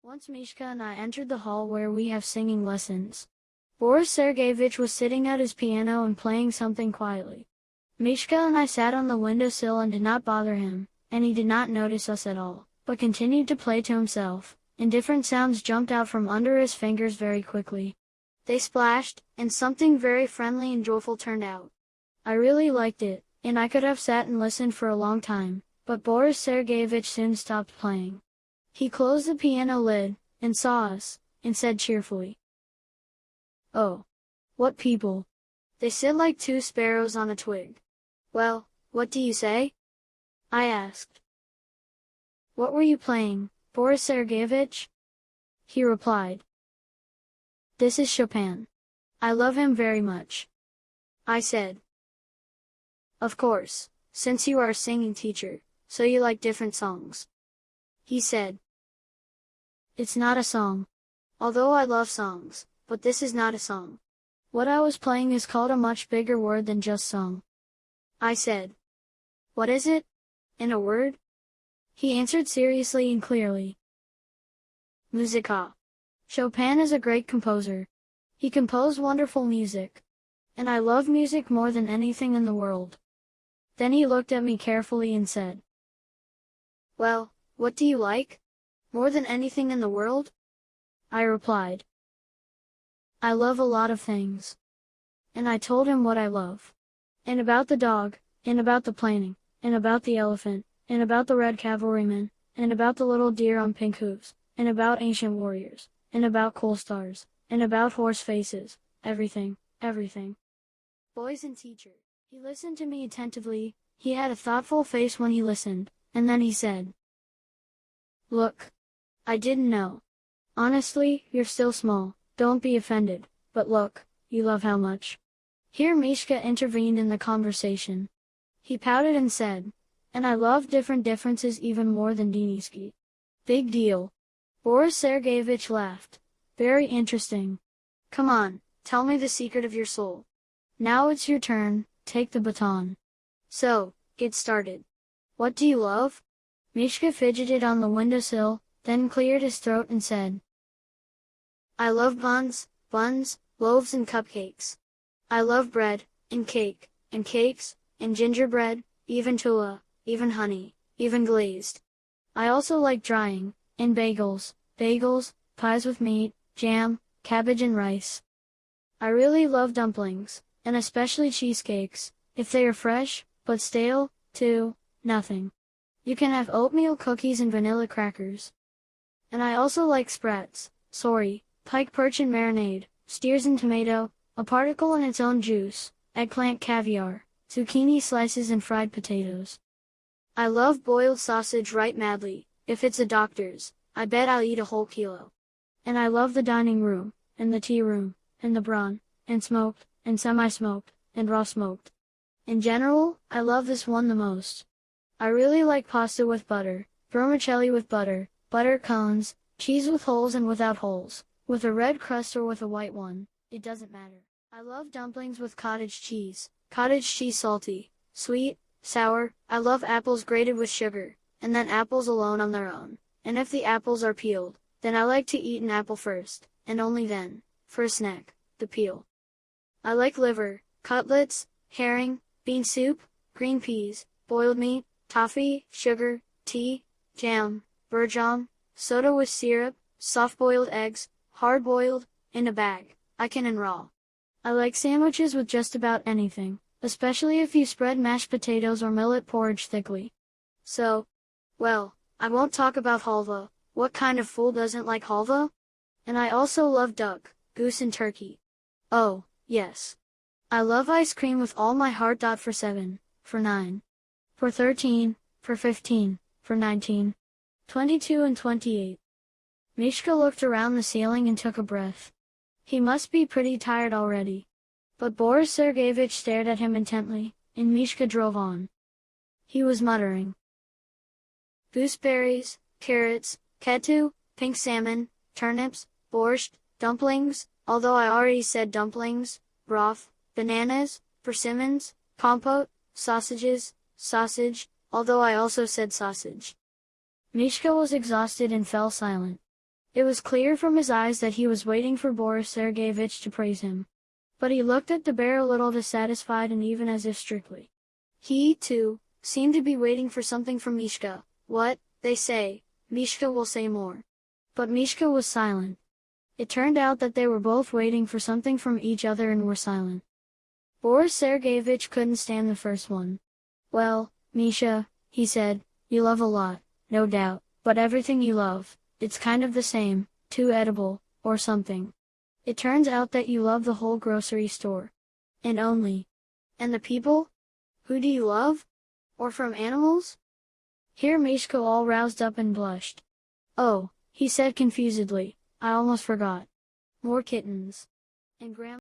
Once Mishka and I entered the hall where we have singing lessons. Boris Sergeyevich was sitting at his piano and playing something quietly. Mishka and I sat on the windowsill and did not bother him, and he did not notice us at all, but continued to play to himself, and different sounds jumped out from under his fingers very quickly. They splashed, and something very friendly and joyful turned out. I really liked it, and I could have sat and listened for a long time, but Boris Sergeyevich soon stopped playing. He closed the piano lid, and saw us, and said cheerfully, "Oh, what people! They sit like two sparrows on a twig." "Well, what do you say?" I asked. "What were you playing, Boris Sergeyevich?" He replied, "This is Chopin. I love him very much." I said, "Of course, since you are a singing teacher, so you like different songs." He said, "It's not a song. Although I love songs, but this is not a song. What I was playing is called a much bigger word than just song." I said, "What is it? In a word?" He answered seriously and clearly, "Musica. Chopin is a great composer. He composed wonderful music. And I love music more than anything in the world." Then he looked at me carefully and said, "Well, what do you like? More than anything in the world?" I replied, "I love a lot of things." And I told him what I love. And about the dog, and about the planing, and about the elephant, and about the red cavalryman, and about the little deer on pink hooves, and about ancient warriors, and about coal stars, and about horse faces, everything, everything. Boys and teacher. He listened to me attentively, he had a thoughtful face when he listened, and then he said, "Look. I didn't know. Honestly, you're still small, don't be offended, but look, you love how much." Here Mishka intervened in the conversation. He pouted and said, "And I love different differences even more than Deniski." Big deal. Boris Sergeyevich laughed. Very interesting. Come on, tell me the secret of your soul. Now it's your turn, take the baton. So, get started. What do you love? Mishka fidgeted on the windowsill, then cleared his throat and said, "I love buns, loaves and cupcakes. I love bread, and cakes, and gingerbread, even tula, even honey, even glazed. I also like drying, and bagels, pies with meat, jam, cabbage and rice. I really love dumplings, and especially cheesecakes, if they are fresh, but stale, too, nothing. You can have oatmeal cookies and vanilla crackers. And I also like sprats, pike perch and marinade, steers and tomato, a particle in its own juice, eggplant caviar, zucchini slices and fried potatoes. I love boiled sausage right madly, if it's a doctor's, I bet I'll eat a whole kilo. And I love the dining room, and the tea room, and the brawn, and smoked, and semi-smoked, and raw smoked. In general, I love this one the most. I really like pasta with butter, vermicelli with butter cones, cheese with holes and without holes, with a red crust or with a white one, it doesn't matter. I love dumplings with cottage cheese salty, sweet, sour. I love apples grated with sugar, and then apples alone on their own, and if the apples are peeled, then I like to eat an apple first, and only then, for a snack, the peel. I like liver, cutlets, herring, bean soup, green peas, boiled meat, toffee, sugar, tea, jam, burjam, soda with syrup, soft-boiled eggs, hard-boiled, in a bag, I can and raw. I like sandwiches with just about anything, especially if you spread mashed potatoes or millet porridge thickly. So, well, I won't talk about halva, what kind of fool doesn't like halva? And I also love duck, goose and turkey. Oh, yes. I love ice cream with all my heart. For 7, for 9, for 13, for 15, for 19, 22 and 28. Mishka looked around the ceiling and took a breath. He must be pretty tired already. But Boris Sergeyevich stared at him intently, and Mishka drove on. He was muttering. Gooseberries, carrots, ketu, pink salmon, turnips, borscht, dumplings, although I already said dumplings, broth, bananas, persimmons, compote, sausages, sausage, although I also said sausage. Mishka was exhausted and fell silent. It was clear from his eyes that he was waiting for Boris Sergeyevich to praise him. But he looked at the bear a little dissatisfied and even as if strictly. He, too, seemed to be waiting for something from Mishka. What, they say, Mishka will say more. But Mishka was silent. It turned out that they were both waiting for something from each other and were silent. Boris Sergeyevich couldn't stand the first one. Well, Misha, he said, you love a lot, no doubt, but everything you love, it's kind of the same, too edible, or something. It turns out that you love the whole grocery store. And only. And the people? Who do you love? Or from animals? Here Mishka all roused up and blushed. Oh, he said confusedly, I almost forgot. More kittens. And Grandma